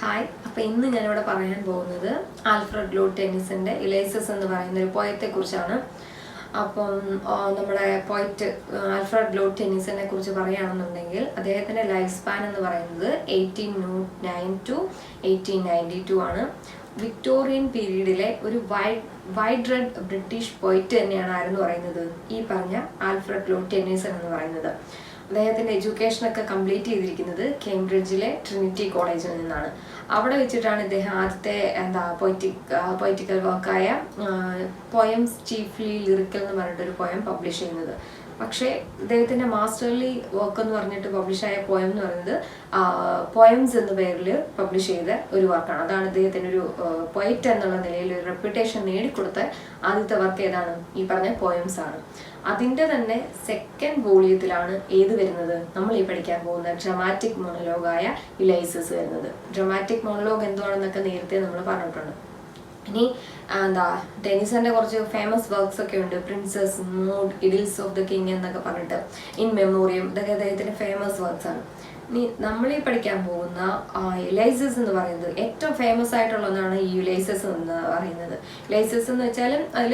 Hi, അപ്പോൾ ഇന്ന് ഞാനിവിടെ പറയാൻ പോകുന്നത് ആൽഫ്രഡ് ലോർഡ് ടെന്നിസന്റെ ഇലൈസസ് എന്ന് പറയുന്ന ഒരു പോയത്തെ കുറിച്ചാണ്. അപ്പം നമ്മുടെ പോയറ്റ് ആൽഫ്രഡ് ലോർഡ് ടെന്നിസനെ കുറിച്ച് പറയുകയാണെന്നുണ്ടെങ്കിൽ അദ്ദേഹത്തിന്റെ ലൈഫ് സ്പാൻ എന്ന് പറയുന്നത് 1809 to 1892 ആണ്. വിക്ടോറിയൻ പീരീഡിലെ ഒരു വൈഡ് റെഡ് ബ്രിട്ടീഷ് പോയറ്റ് തന്നെയാണ് ആരെന്ന് പറയുന്നത് ഈ പറഞ്ഞ ആൽഫ്രഡ് ലോർഡ് ടെന്നിസൺ എന്ന് പറയുന്നത്. അദ്ദേഹത്തിന്റെ എഡ്യൂക്കേഷനൊക്കെ കംപ്ലീറ്റ് ചെയ്തിരിക്കുന്നത് കേംബ്രിഡ്ജിലെ ട്രിനിറ്റി കോളേജിൽ നിന്നാണ്. അവിടെ വെച്ചിട്ടാണ് ഇദ്ദേഹം ആദ്യത്തെ പൊയറ്റിക്കൽ വർക്കായ പോയംസ് ചീഫ്ലി ലിറിക്കൽ എന്ന് പറഞ്ഞിട്ടൊരു പോയം പബ്ലിഷ് ചെയ്യുന്നത്. പക്ഷേ ഇദ്ദേഹത്തിന്റെ മാസ്റ്റർലി വർക്ക് എന്ന് പറഞ്ഞിട്ട് പബ്ലിഷായ പോയം എന്ന് പറയുന്നത് പോയംസ് എന്ന പേരിൽ പബ്ലിഷ് ചെയ്ത ഒരു വർക്കാണ്. അതാണ് ഇദ്ദേഹത്തിന് ഒരു പോയറ്റ് എന്നുള്ള നിലയിൽ ഒരു റെപ്യൂട്ടേഷൻ നേടിക്കൊടുത്ത ആദ്യത്തെ വർക്ക് ഏതാണ്? ഈ പറഞ്ഞ പോയംസ് ആണ്. അതിന്റെ തന്നെ സെക്കൻഡ് വോളിയത്തിലാണ് ഏത് വരുന്നത്? നമ്മൾ ഈ പഠിക്കാൻ പോകുന്ന ഡ്രമാറ്റിക് മോണലോഗായ യുലൈസസ് വരുന്നത്. ഡ്രമാറ്റിക് മോണലോഗ് എന്തുവാണെന്നൊക്കെ നേരത്തെ നമ്മൾ പറഞ്ഞിട്ടുണ്ട്. ഇനി ടെന്നിസന്റെ കുറച്ച് ഫേമസ് വർക്ക്സ് ഒക്കെ ഉണ്ട്. Princess mood, idylls of the king എന്നൊക്കെ പറഞ്ഞിട്ട്, ഇൻ മെമ്മോറിയം, ഇതൊക്കെ അദ്ദേഹത്തിന്റെ ഫേമസ് വർക്ക്സ് ആണ്. ഇനി നമ്മളീ പഠിക്കാൻ പോകുന്ന യുലൈസസ് എന്ന് പറയുന്നത് ഏറ്റവും ഫേമസ് ആയിട്ടുള്ള ഒന്നാണ് ഈ യുലൈസസ് എന്ന് പറയുന്നത്. യുലൈസസ് എന്ന് വെച്ചാൽ അതിൽ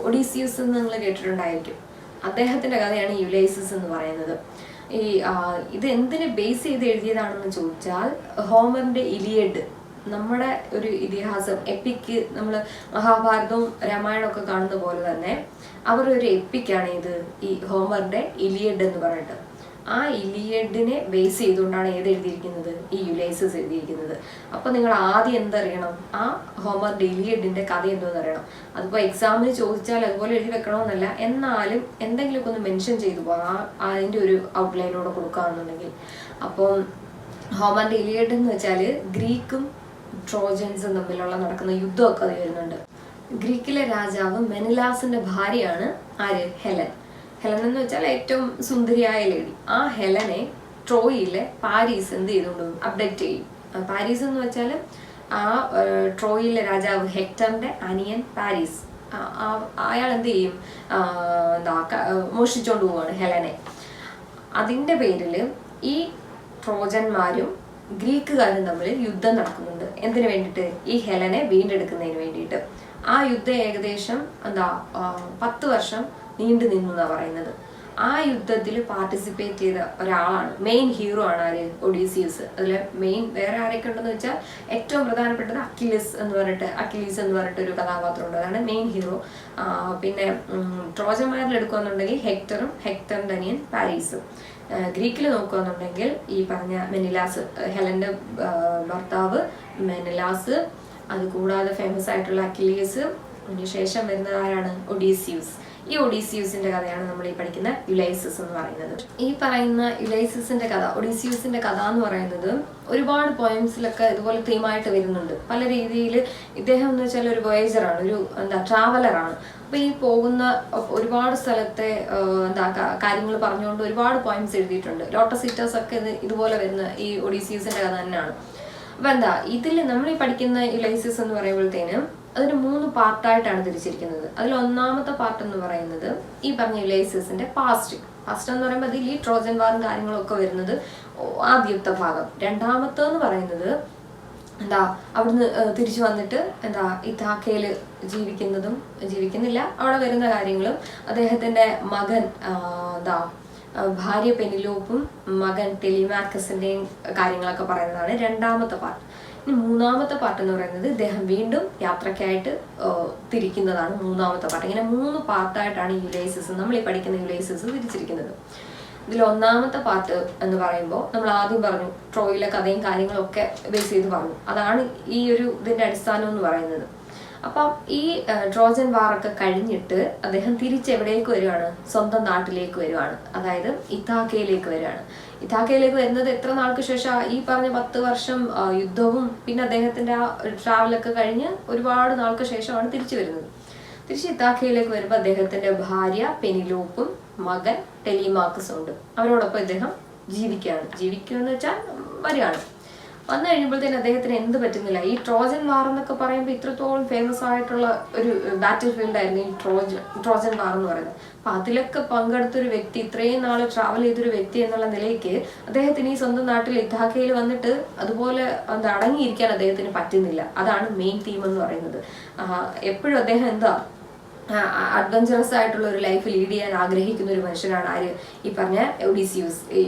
ഒഡീസിയസ് എന്ന് നിങ്ങൾ കേട്ടിട്ടുണ്ടായിരിക്കും. അദ്ദേഹത്തിന്റെ കഥയാണ് യുലൈസസ് എന്ന് പറയുന്നത്. ഇത് എന്തിനെ ബേസ് ചെയ്ത് എഴുതിയതാണെന്ന് ചോദിച്ചാൽ ഹോമറിന്റെ ഇലിയഡ്, നമ്മുടെ ഒരു ഇതിഹാസം എപ്പിക്ക്, നമ്മൾ മഹാഭാരതവും രാമായണവും ഒക്കെ കാണുന്ന പോലെ തന്നെ അവരുടെ ഒരു എപ്പിക്കാണ് ഇത് ഈ ഹോമറിന്റെ ഇലിയഡ് എന്ന് പറഞ്ഞിട്ട്. ആ ഇലിയഡിനെ ബേസ് ചെയ്തുകൊണ്ടാണ് ഏത് എഴുതിയിരിക്കുന്നത്? ഈ യുലൈസസ് എഴുതിയിരിക്കുന്നത്. അപ്പൊ നിങ്ങൾ ആദ്യം എന്തറിയണം? ആ ഹോമറിന്റെ ഇലിയഡിന്റെ കഥ എന്തോന്ന് അറിയണം. അതിപ്പോ എക്സാമിന് ചോദിച്ചാൽ അതുപോലെ എഴുതി വെക്കണമെന്നല്ല, എന്നാലും എന്തെങ്കിലുമൊക്കെ ഒന്ന് മെൻഷൻ ചെയ്തു പോകാം, അതിന്റെ ഒരു ഔട്ട്ലൈനോടെ കൊടുക്കുകയാണെന്നുണ്ടെങ്കിൽ. അപ്പം ഹോമറിന്റെ ഇലിയഡ് എന്ന് വെച്ചാല് ഗ്രീക്കും ട്രോജൻസും തമ്മിലുള്ള നടക്കുന്ന യുദ്ധമൊക്കെ അത് വരുന്നുണ്ട്. ഗ്രീക്കിലെ രാജാവ് മെനിലാസിന്റെ ഭാര്യയാണ് ആര്? ഹെലൻ. ഹെലൻ എന്ന് വെച്ചാൽ ഏറ്റവും സുന്ദരിയായ ലേഡി. ആ ഹെലനെ ട്രോയിലെ പാരീസ് എന്ത് ചെയ്തുകൊണ്ട് അപ്ഡേറ്റ് ചെയ്യും. പാരീസ് എന്ന് വെച്ചാൽ ആ ട്രോയിലെ രാജാവ് ഹെക്ടറിന്റെ അനിയൻ പാരീസ്, അയാൾ എന്ത് ചെയ്യും? മോഷിച്ചോണ്ട് പോവാണ് ഹെലനെ. അതിന്റെ പേരിൽ ഈ ട്രോജന്മാരും ഗ്രീക്കുകാരും തമ്മിൽ യുദ്ധം നടക്കുന്നുണ്ട്. എന്തിനു വേണ്ടിയിട്ട്? ഈ ഹെലനെ വീണ്ടെടുക്കുന്നതിന് വേണ്ടിയിട്ട്. ആ യുദ്ധം ഏകദേശം 10 വർഷം നീണ്ടു നിന്നു എന്നാ പറയുന്നത്. ആ യുദ്ധത്തിൽ പാർട്ടിസിപ്പേറ്റ് ചെയ്ത ഒരാളാണ്, മെയിൻ ഹീറോ ആണ് ആര്? ഒഡീസിയസ്. അതിലെ മെയിൻ വേറെ ആരൊക്കെ ഉണ്ടെന്ന് വെച്ചാൽ ഏറ്റവും പ്രധാനപ്പെട്ടത് അക്കിലീസ് എന്ന് പറഞ്ഞിട്ട് ഒരു കഥാപാത്രമുണ്ട്. അതാണ് മെയിൻ ഹീറോ. പിന്നെ ട്രോജന്മാരിൽ എടുക്കുകയെന്നുണ്ടെങ്കിൽ ഹെക്ടറും ഹെക്ടറിന്റെ അനിയൻ പാരീസും. ഗ്രീക്കിൽ നോക്കുകയെന്നുണ്ടെങ്കിൽ ഈ പറഞ്ഞ മെനിലാസ്, ഹെലന്റെ ഭർത്താവ് മെനിലാസ്, അതുകൂടാതെ ഫേമസ് ആയിട്ടുള്ള അക്കിലീസ്, അതിനുശേഷം വരുന്നത് ആരാണ്? ഒഡീസിയസ്. ഈ ഒഡീസിയസിന്റെ കഥയാണ് നമ്മൾ ഈ പഠിക്കുന്ന യുലൈസസ് എന്ന് പറയുന്നത്. ഈ പറയുന്ന യുലൈസസിന്റെ കഥ, ഒഡീസിയസിന്റെ കഥ എന്ന് പറയുന്നത് ഒരുപാട് പോയംസിലൊക്കെ ഇതുപോലെ തീമായിട്ട് വരുന്നുണ്ട്. പല രീതിയിൽ ഇദ്ദേഹം എന്ന് വെച്ചാൽ ഒരു വോയേജറാണ്, ഒരു ട്രാവലറാണ്. അപ്പൊ ഈ പോകുന്ന ഒരുപാട് സ്ഥലത്തെ കാര്യങ്ങൾ പറഞ്ഞുകൊണ്ട് ഒരുപാട് പോയംസ് എഴുതിയിട്ടുണ്ട്. ലോട്ടസ് ഈറ്റേഴ്സ് ഒക്കെ ഇതുപോലെ വരുന്ന ഈ ഒഡീസിയസിന്റെ കഥ തന്നെയാണ്. അപ്പൊ ഇതിൽ നമ്മൾ ഈ പഠിക്കുന്ന യുലൈസസ് എന്ന് പറയുമ്പോഴത്തേനും അതിന് 3 പാർട്ടായിട്ടാണ് തിരിച്ചിരിക്കുന്നത്. അതിൽ ഒന്നാമത്തെ പാർട്ട് എന്ന് പറയുന്നത് ഈ പറഞ്ഞ യുലൈസസിന്റെ പാസ്റ്റ് എന്ന് പറയുമ്പോൾ അതിൽ ഈ ട്രോജൻ വാറും കാര്യങ്ങളൊക്കെ വരുന്നത് ആദ്യത്തെ ഭാഗം. രണ്ടാമത്തെന്ന് പറയുന്നത് അവിടുന്ന് തിരിച്ചു വന്നിട്ട് ഇഥാക്കയില് ജീവിക്കുന്നില്ല, അവിടെ വരുന്ന കാര്യങ്ങളും അദ്ദേഹത്തിന്റെ മകൻ ഭാര്യ പെനിലോപ്പും മകൻ ടെലിമാക്കസിന്റെയും കാര്യങ്ങളൊക്കെ പറയുന്നതാണ് രണ്ടാമത്തെ പാർട്ട്. ഇനി മൂന്നാമത്തെ പാർട്ട് എന്ന് പറയുന്നത് ഇദ്ദേഹം വീണ്ടും യാത്രക്കായിട്ട് തിരിക്കുന്നതാണ് മൂന്നാമത്തെ പാർട്ട്. ഇങ്ങനെ 3 പാർട്ടായിട്ടാണ് ഈ യുലൈസസ്, നമ്മൾ ഈ പഠിക്കുന്ന യുലൈസസ് തിരിച്ചിരിക്കുന്നത്. ഇതിൽ ഒന്നാമത്തെ പാർട്ട് എന്ന് പറയുമ്പോൾ നമ്മൾ ആദ്യം പറഞ്ഞു ട്രോയിലെ കഥയും കാര്യങ്ങളൊക്കെ ബേസ് ചെയ്ത് പറഞ്ഞു. അതാണ് ഈ ഇതിന്റെ അടിസ്ഥാനം എന്ന് പറയുന്നത്. അപ്പം ഈ ട്രോജൻ വാറൊക്കെ കഴിഞ്ഞിട്ട് അദ്ദേഹം തിരിച്ചെവിടേക്ക് വരുവാണ്? സ്വന്തം നാട്ടിലേക്ക് വരുവാണ്. അതായത് ഇഥാക്കയിലേക്ക് വരുവാണ്. ഇഥാക്കയിലേക്ക് വരുന്നത് എത്ര നാൾക്ക് ശേഷം? ഈ പറഞ്ഞ 10 വർഷം യുദ്ധവും പിന്നെ അദ്ദേഹത്തിന്റെ ആ ട്രാവലൊക്കെ കഴിഞ്ഞ് ഒരുപാട് നാൾക്ക് ശേഷമാണ് തിരിച്ചു വരുന്നത്. തിരിച്ച് ഇഥാക്കയിലേക്ക് വരുമ്പോൾ അദ്ദേഹത്തിന്റെ ഭാര്യ പെനിലോപ്പും മകൻ ടെലിമാക്കസും ഉണ്ട്. അവരോടൊപ്പം ഇദ്ദേഹം ജീവിക്കുകയെന്ന് വെച്ചാൽ വരികയാണ്. വന്നു കഴിയുമ്പോഴത്തേന് അദ്ദേഹത്തിന് എന്ത് പറ്റുന്നില്ല. ഈ ട്രോജൻ വാർ എന്നൊക്കെ പറയുമ്പോൾ ഇത്രത്തോളം ഫേമസ് ആയിട്ടുള്ള ഒരു ബാറ്റിൽ ഫീൽഡ് ആയിരുന്നു ഈ ട്രോജൻ വാർ എന്ന് പറയുന്നത്. അപ്പൊ അതിലൊക്കെ പങ്കെടുത്തൊരു വ്യക്തി, ഇത്രയും നാൾ ട്രാവൽ ചെയ്തൊരു വ്യക്തി എന്നുള്ള നിലയ്ക്ക് അദ്ദേഹത്തിന് ഈ സ്വന്തം നാട്ടിൽ ഇഥാക്കയിൽ വന്നിട്ട് അതുപോലെ അടങ്ങിയിരിക്കാൻ അദ്ദേഹത്തിന് പറ്റുന്നില്ല. അതാണ് മെയിൻ തീം എന്ന് പറയുന്നത്. എപ്പോഴും അദ്ദേഹം അഡ്വഞ്ചറസ് ആയിട്ടുള്ള ഒരു ലൈഫ് ലീഡ് ചെയ്യാൻ ആഗ്രഹിക്കുന്ന ഒരു മനുഷ്യനാണ് ആര്, ഈ പറഞ്ഞ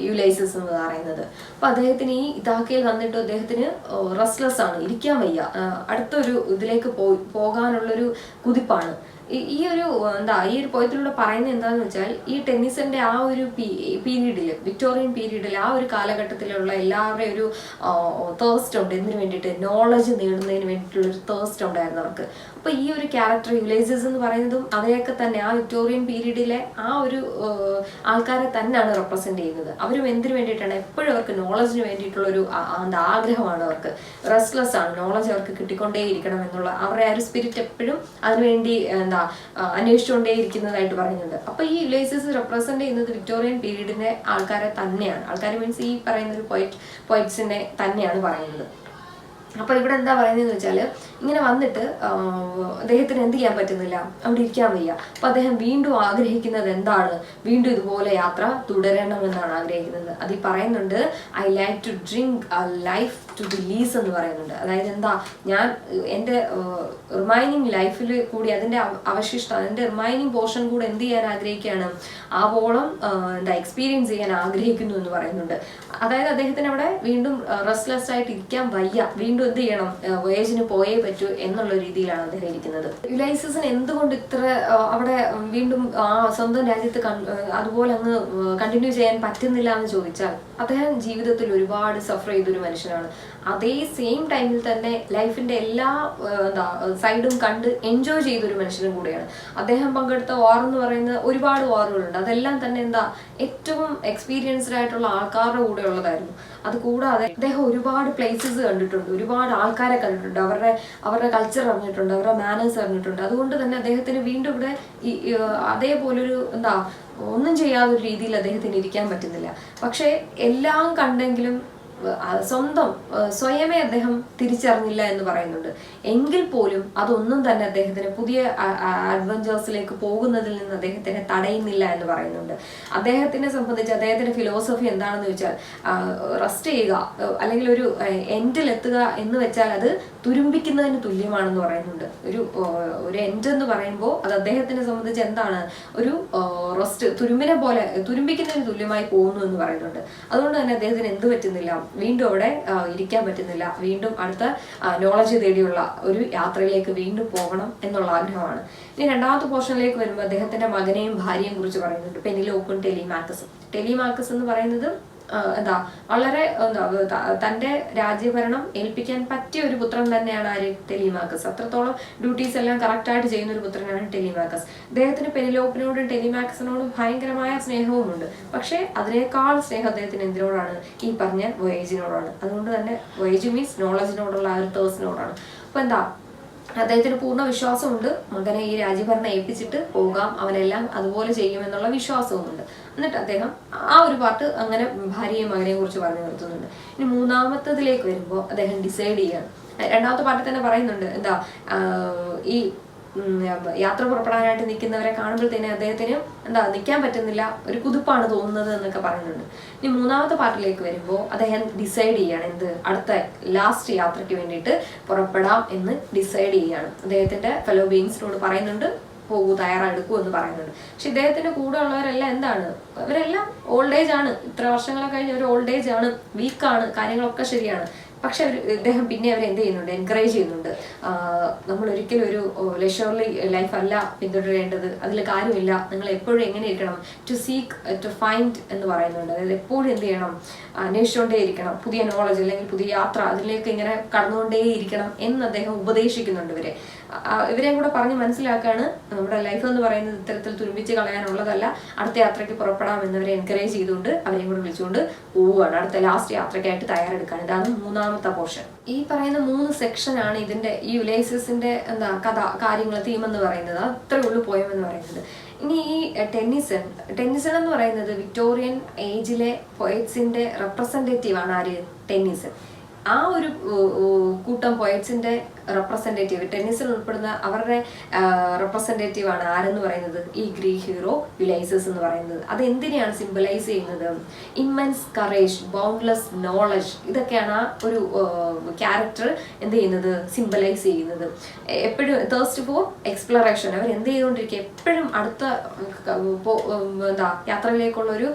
യുലൈസസ് എന്ന് പറയുന്നത്. അപ്പൊ അദ്ദേഹത്തിന് ഈ ഇതാക്കയിൽ വന്നിട്ട് അദ്ദേഹത്തിന് റെസ്റ്റ്ലെസ് ആണ്, ഇരിക്കാൻ വയ്യ, അടുത്തൊരു ഇതിലേക്ക് പോകാനുള്ളൊരു കുതിപ്പാണ്. ഈ ഒരു ഈ ഒരു പോയത്തിലൂടെ പറയുന്നത് എന്താണെന്ന് വെച്ചാൽ, ഈ ടെന്നീസിന്റെ ആ ഒരു പീരീഡിൽ, വിക്ടോറിയൻ പീരീഡിൽ, ആ ഒരു കാലഘട്ടത്തിലുള്ള എല്ലാവരുടെയും ഒരു തേഴ്സ്റ്റ് ഉണ്ട്. എന്തിനു വേണ്ടിയിട്ട്? നോളജ് നേടുന്നതിന് വേണ്ടിയിട്ടുള്ള ഒരു തേഴ്സ്റ്റ് ഉണ്ടായിരുന്നു അവർക്ക്. അപ്പൊ ഈ ഒരു ക്യാരക്ടർ യുലൈസസ് എന്ന് പറയുന്നതും അതിനെയൊക്കെ തന്നെ ആ വിക്ടോറിയൻ പീരീഡിലെ ആ ഒരു ആൾക്കാരെ തന്നെയാണ് റെപ്രസെന്റ് ചെയ്യുന്നത്. അവരും എന്തിനു വേണ്ടിയിട്ടാണ്? എപ്പോഴും അവർക്ക് നോളജിന് വേണ്ടിയിട്ടുള്ള ഒരു ആഗ്രഹമാണ് അവർക്ക്. റെസ്റ്റ്ലെസ് ആണ്, നോളജ് അവർക്ക് കിട്ടിക്കൊണ്ടേയിരിക്കണം എന്നുള്ള അവരുടെ ആ ഒരു സ്പിരിറ്റ് എപ്പോഴും അതിനുവേണ്ടി അന്വേഷിച്ചുകൊണ്ടേയിരിക്കുന്നതായിട്ട് പറയുന്നുണ്ട്. അപ്പൊ ഈ യുലൈസസ് റെപ്രസെന്റ് ചെയ്യുന്നത് വിക്ടോറിയൻ പീരീഡിന്റെ ആൾക്കാരെ തന്നെയാണ്. ആൾക്കാർ മീൻസ് ഈ പറയുന്ന ഒരു പോയിറ്റ്സിനെ തന്നെയാണ് പറയുന്നത്. അപ്പൊ ഇവിടെ എന്താ പറയുന്നതെന്ന് വെച്ചാൽ, ഇങ്ങനെ വന്നിട്ട് അദ്ദേഹത്തിന് എന്ത് ചെയ്യാൻ പറ്റുന്നില്ല, അവിടെ ഇരിക്കാൻ വയ്യ. അപ്പൊ അദ്ദേഹം വീണ്ടും ആഗ്രഹിക്കുന്നത് എന്താണ്? വീണ്ടും ഇതുപോലെ യാത്ര തുടരണമെന്നാണ് ആഗ്രഹിക്കുന്നത്. അത് ഈ പറയുന്നുണ്ട്, I like to drink a life to the lees എന്ന് പറയുന്നുണ്ട്. അതായത് ഞാൻ എൻ്റെ റിമൈനിങ് ലൈഫിൽ കൂടി അതിന്റെ അവശിഷ്ടം, അതിന്റെ റിമൈനിങ് പോർഷൻ കൂടെ എന്ത് ചെയ്യാൻ ആഗ്രഹിക്കുകയാണ്, ആവോളം എക്സ്പീരിയൻസ് ചെയ്യാൻ ആഗ്രഹിക്കുന്നു എന്ന് പറയുന്നുണ്ട്. അതായത് അദ്ദേഹത്തിന് അവിടെ വീണ്ടും റെസ്റ്റ്ലെസ് ആയിട്ട് ഇരിക്കാൻ വയ്യ, വീണ്ടും എന്ത് ചെയ്യണം, വോയേജിന് പോയേ പറ്റൂ എന്നുള്ള രീതിയിലാണ് അദ്ദേഹം ഇരിക്കുന്നത്. യുലൈസസിന് എന്തുകൊണ്ട് ഇത്ര അവിടെ വീണ്ടും സ്വന്തം രാജ്യത്ത് അതുപോലെ അങ്ങ് കണ്ടിന്യൂ ചെയ്യാൻ പറ്റുന്നില്ല എന്ന് ചോദിച്ചാൽ, അദ്ദേഹം ജീവിതത്തിൽ ഒരുപാട് സഫർ ചെയ്തൊരു മനുഷ്യനാണ്. അതേ സെയിം ടൈമിൽ തന്നെ ലൈഫിന്റെ എല്ലാ സൈഡും കണ്ട് എൻജോയ് ചെയ്തൊരു മനുഷ്യനും കൂടെയാണ്. അദ്ദേഹം പങ്കെടുത്ത വാർ എന്ന് പറയുന്ന ഒരുപാട് വാറുകളുണ്ട്. അതെല്ലാം തന്നെ ഏറ്റവും എക്സ്പീരിയൻസ്ഡ് ആയിട്ടുള്ള ആൾക്കാരുടെ കൂടെ ഉള്ളതായിരുന്നു. അതുകൂടാതെ അദ്ദേഹം ഒരുപാട് പ്ലേസസ് കണ്ടിട്ടുണ്ട്, ഒരുപാട് ആൾക്കാരെ കണ്ടിട്ടുണ്ട്, അവരുടെ കൾച്ചർ അറിഞ്ഞിട്ടുണ്ട്, അവരുടെ മാനേഴ്സ് അറിഞ്ഞിട്ടുണ്ട്. അതുകൊണ്ട് തന്നെ അദ്ദേഹത്തിന് വീണ്ടും ഇവിടെ അതേപോലൊരു ഒന്നും ചെയ്യാതൊരു രീതിയിൽ അദ്ദേഹത്തിന് ഇരിക്കാൻ പറ്റുന്നില്ല. പക്ഷെ എല്ലാം കണ്ടെങ്കിലും സ്വയമേ അദ്ദേഹം തിരിച്ചറിഞ്ഞില്ല എന്ന് പറയുന്നുണ്ട്. എങ്കിൽ പോലും അതൊന്നും തന്നെ അദ്ദേഹത്തിന് പുതിയ അഡ്വഞ്ചേഴ്സിലേക്ക് പോകുന്നതിൽ നിന്ന് അദ്ദേഹത്തിനെ തടയുന്നില്ല എന്ന് പറയുന്നുണ്ട്. അദ്ദേഹത്തിനെ സംബന്ധിച്ച് അദ്ദേഹത്തിന്റെ ഫിലോസഫി എന്താണെന്ന് വെച്ചാൽ, റെസ്റ്റ് ചെയ്യുക അല്ലെങ്കിൽ ഒരു എൻഡിലെത്തുക എന്ന് വെച്ചാൽ അത് തുരുമ്പിക്കുന്നതിന് തുല്യമാണെന്ന് പറയുന്നുണ്ട്. ഒരു എൻഡ് എന്ന് പറയുമ്പോൾ അത് അദ്ദേഹത്തിനെ സംബന്ധിച്ച് എന്താണ്, ഒരു റെസ്റ്റ്, തുരുമ്പിക്കുന്നതിന് തുല്യമായി പോകുന്നു എന്ന് പറയുന്നുണ്ട്. അതുകൊണ്ട് തന്നെ അദ്ദേഹത്തിന് എന്ത് പറ്റുന്നില്ല, വീണ്ടും അവിടെ ഇരിക്കാൻ പറ്റുന്നില്ല, വീണ്ടും അടുത്ത നോളജ് തേടിയുള്ള ഒരു യാത്രയിലേക്ക് വീണ്ടും പോകണം എന്നുള്ള ആഗ്രഹമാണ്. ഇനി രണ്ടാമത്തെ പോർഷനിലേക്ക് വരുമ്പോൾ അദ്ദേഹത്തിന്റെ മകനെയും ഭാര്യയും കുറിച്ച് പറയുന്നുണ്ട്, പെനിലോപ്പും ടെലിമാക്കസ് എന്ന് പറയുന്നത് വളരെ തന്റെ രാജ്യഭരണം ഏൽപ്പിക്കാൻ പറ്റിയ ഒരു പുത്രൻ തന്നെയാണ് ആര്, ടെലിമാക്കസ്. അത്രത്തോളം ഡ്യൂട്ടീസ് എല്ലാം കറക്റ്റ് ആയിട്ട് ചെയ്യുന്ന ഒരു പുത്രനാണ് ടെലിമാക്കസ്. അദ്ദേഹത്തിന് പെനിലോപ്പിനോടും ടെലിമാക്കസിനോടും ഭയങ്കരമായ സ്നേഹവുമുണ്ട്. പക്ഷെ അതിനേക്കാൾ സ്നേഹം അദ്ദേഹത്തിന് എന്തിനോടാണ്, ഈ പറഞ്ഞ വോയേജിനോടാണ്. അതുകൊണ്ട് തന്നെ വോയേജ് മീൻസ് നോളജിനോടുള്ള ആ ഒരു തേഴ്സിനോടാണ്. അപ്പൊ അദ്ദേഹത്തിന് പൂർണ്ണ വിശ്വാസമുണ്ട്, മകനെ ഈ രാജ്യഭരണം ഏൽപ്പിച്ചിട്ട് പോകാം, അവനെല്ലാം അതുപോലെ ചെയ്യുമെന്നുള്ള വിശ്വാസവുമുണ്ട്. എന്നിട്ട് അദ്ദേഹം ആ ഒരു പാർട്ട് അങ്ങനെ ഭാര്യയും മകനെയും കുറിച്ച് പറഞ്ഞു നിർത്തുന്നുണ്ട്. ഇനി മൂന്നാമത്തതിലേക്ക് വരുമ്പോൾ അദ്ദേഹം ഡിസൈഡ് ചെയ്യാണ്. രണ്ടാമത്തെ പാർട്ടിൽ തന്നെ പറയുന്നുണ്ട് ഈ യാത്ര പുറപ്പെടാനായിട്ട് നിൽക്കുന്നവരെ കാണുമ്പോഴത്തേനും അദ്ദേഹത്തിന് നിൽക്കാൻ പറ്റുന്നില്ല, ഒരു കുതിപ്പാണ് തോന്നുന്നത് എന്നൊക്കെ പറയുന്നുണ്ട്. ഇനി മൂന്നാമത്തെ പാർട്ടിലേക്ക് വരുമ്പോൾ അദ്ദേഹം ഡിസൈഡ് ചെയ്യാണ് അടുത്ത ലാസ്റ്റ് യാത്രയ്ക്ക് വേണ്ടിയിട്ട് പുറപ്പെടാം എന്ന് ഡിസൈഡ് ചെയ്യാണ്. അദ്ദേഹത്തിന്റെ ഫെലോ ബീങ്സിനോട് പറയുന്നുണ്ട്, പോകൂ, തയ്യാറെടുക്കൂ എന്ന് പറയുന്നുണ്ട്. പക്ഷെ ഇദ്ദേഹത്തിന്റെ കൂടെ ഉള്ളവരെല്ലാം ഇവരെല്ലാം ഓൾഡ് ഏജ് ആണ്, ഇത്ര വർഷങ്ങളൊക്കെ കഴിഞ്ഞ് ഒരു ഓൾഡ് ഏജ് ആണ്, വീക്കാണ്, കാര്യങ്ങളൊക്കെ ശരിയാണ്. പക്ഷെ ഇദ്ദേഹം പിന്നെ അവരെ എന്ത് ചെയ്യുന്നുണ്ട്, എൻകറേജ് ചെയ്യുന്നുണ്ട്. നമ്മൾ ഒരിക്കലും ഒരു ലെഷർലി ലൈഫ് അല്ല പിന്തുടരേണ്ടത്, അതിൽ കാര്യമില്ല, നിങ്ങൾ എപ്പോഴും എങ്ങനെ ഇരിക്കണം, ടു സീക്ക് ടു ഫൈൻഡ് എന്ന് പറയുന്നുണ്ട്. അതായത് എപ്പോഴും എന്ത് ചെയ്യണം, അന്വേഷിച്ചുകൊണ്ടേ ഇരിക്കണം, പുതിയ നോളജ് അല്ലെങ്കിൽ പുതിയ യാത്ര, അതിലേക്ക് ഇങ്ങനെ കടന്നുകൊണ്ടേ ഇരിക്കണം എന്ന് അദ്ദേഹം ഉപദേശിക്കുന്നുണ്ട് ഇവരെയും കൂടെ പറഞ്ഞ് മനസ്സിലാക്കാണ് നമ്മുടെ ലൈഫ് എന്ന് പറയുന്നത് ഇത്തരത്തിൽ തുരുമ്പിച്ച് കളയാനുള്ളതല്ല, അടുത്ത യാത്രയ്ക്ക് പുറപ്പെടാം എന്നവരെ എൻകറേജ് ചെയ്തുകൊണ്ട് അവരെയും കൂടെ വിളിച്ചുകൊണ്ട് പോവുകയാണ് അടുത്ത ലാസ്റ്റ് യാത്രയ്ക്കായിട്ട് തയ്യാറെടുക്കാൻ. ഇതാണ് മൂന്നാമത്തെ പോർഷൻ. ഈ പറയുന്ന 3 സെക്ഷനാണ് ഇതിന്റെ ഈ യുലൈസസിന്റെ കഥ, കാര്യങ്ങൾ, തീം എന്ന് പറയുന്നത്. അത്രേ ഉള്ളൂ പോയം എന്ന് പറയുന്നത്. ഇനി ഈ ടെന്നിസൺ എന്ന് പറയുന്നത് വിക്ടോറിയൻ ഏജിലെ പോയറ്റ്സിന്റെ റെപ്രസെന്റേറ്റീവ് ആണ്. ആര്? ടെന്നിസൺ. ആ ഒരു കൂട്ടം പോയറ്റ്സിന്റെ റെപ്രസെന്റേറ്റീവ്, ടെന്നീസിൽ ഉൾപ്പെടുന്ന അവരുടെ റെപ്രസെന്റേറ്റീവ് ആണ് ആരെന്ന് പറയുന്നത്, ഈ ഗ്രീക്ക് ഹീറോ യുലൈസസ് എന്ന് പറയുന്നത്. അത് എന്തിനെയാണ് സിംബലൈസ് ചെയ്യുന്നത്? ഇമ്മൻസ് കറേജ്, ബൗണ്ട്ലെസ് നോളജ്, ഇതൊക്കെയാണ് ആ ഒരു ക്യാരക്ടർ എന്ത് ചെയ്യുന്നത്, സിംബലൈസ് ചെയ്യുന്നത്. എപ്പോഴും തേഴ്സ്റ്റ് ഫോർ എക്സ്പ്ലോറേഷൻ, അവർ എന്ത് ചെയ്തുകൊണ്ടിരിക്കുക, എപ്പോഴും അടുത്ത യാത്രയിലേക്കുള്ള ഒരു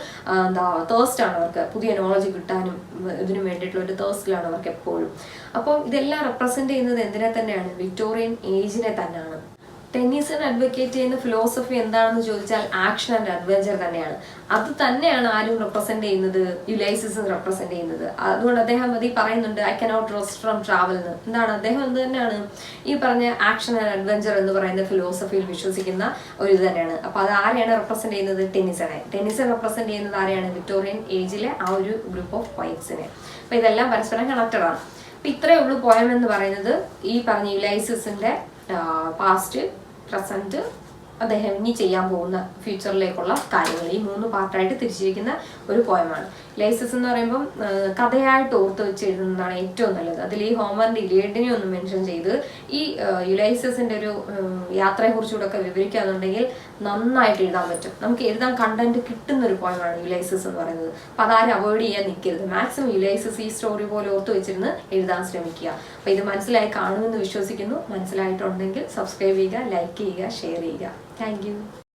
തേഴ്സ്റ്റ് ആണ് അവർക്ക്, പുതിയ നോളജ് കിട്ടാനും ഇതിനു വേണ്ടിയിട്ടുള്ള ഒരു തേഴ്സ്റ്റിലാണ് അവർക്ക് എപ്പോഴും. അപ്പം ഇതെല്ലാം റെപ്രസെന്റ് ചെയ്യുന്നത് എന്തിനെ തന്നെയാണ്, വിക്ടോറിയൻ ഏജിനെ തന്നെയാണ്. ടെന്നീസിന് അഡ്വക്കേറ്റ് ചെയ്യുന്ന ഫിലോസഫി എന്താണെന്ന് ചോദിച്ചാൽ ആക്ഷൻ ആൻഡ് അഡ്വഞ്ചർ തന്നെയാണ്. അത് തന്നെയാണ് ആരും റെപ്രസെന്റ് ചെയ്യുന്നത്, യുലൈസസും റെപ്രസെന്റ് ചെയ്യുന്നത്. അതുകൊണ്ട് അദ്ദേഹം അത് പറയുന്നുണ്ട്, I cannot rest from travel എന്ന്. എന്താണ് അദ്ദേഹം എന്ത് തന്നെയാണ് ഈ പറഞ്ഞ ആക്ഷൻ ആൻഡ് അഡ്വഞ്ചർ എന്ന് പറയുന്ന ഫിലോസഫിയിൽ വിശ്വസിക്കുന്ന ഒരു ഇത് തന്നെയാണ്. അപ്പൊ അത് ആരെയാണ് റെപ്രസെന്റ് ചെയ്യുന്നത്, ടെന്നീസിനെ. ടെന്നീസിനെ റെപ്രസെന്റ് ചെയ്യുന്നത് ആരെയാണ്, വിക്ടോറിയൻ ഏജിലെ ആ ഒരു ഗ്രൂപ്പ് ഓഫ് പോയറ്റ്സിനെ. അപ്പൊ ഇതെല്ലാം പരസ്പരം കണക്റ്റഡ് ആണ്. അപ്പൊ ഇത്രയേ ഉള്ളൂ പോയം എന്ന് പറയുന്നത്. ഈ പറഞ്ഞ യുലൈസസിന്റെ പാസ്റ്റ്, പ്രസന്റ്, അദ്ദേഹം ഇനി ചെയ്യാൻ പോകുന്ന ഫ്യൂച്ചറിലേക്കുള്ള കാര്യങ്ങൾ, ഈ 3 പാർട്ടായിട്ട് തിരിച്ചിരിക്കുന്ന ഒരു പോയമാണ്. യുലൈസസ് എന്ന് പറയുമ്പം കഥയായിട്ട് ഓർത്ത് വെച്ച് എഴുതുന്നതാണ് ഏറ്റവും നല്ലത്. അതിൽ ഈ ഹോമറിന്റെ ഇലിയഡിനെ ഒന്ന് മെൻഷൻ ചെയ്ത് ഈ യുലൈസസിന്റെ ഒരു യാത്രയെക്കുറിച്ചുകൂടെ ഒക്കെ വിവരിക്കാന്നുണ്ടെങ്കിൽ നന്നായിട്ട് എഴുതാൻ പറ്റും. നമുക്ക് എഴുതാൻ കണ്ടന്റ് കിട്ടുന്ന ഒരു പോയമാണ് യുലൈസസ് എന്ന് പറയുന്നത്. അപ്പൊ അതാരും അവോയ്ഡ് ചെയ്യാൻ നിൽക്കരുത്. മാക്സിമം യുലൈസസ് ഈ സ്റ്റോറി പോലെ ഓർത്ത് വെച്ചിരുന്ന് എഴുതാൻ ശ്രമിക്കുക. അപ്പൊ ഇത് മനസ്സിലായി കാണുമെന്ന് വിശ്വസിക്കുന്നു. മനസ്സിലായിട്ടുണ്ടെങ്കിൽ സബ്സ്ക്രൈബ് ചെയ്യുക, ലൈക്ക് ചെയ്യുക, ഷെയർ ചെയ്യുക. Thank you.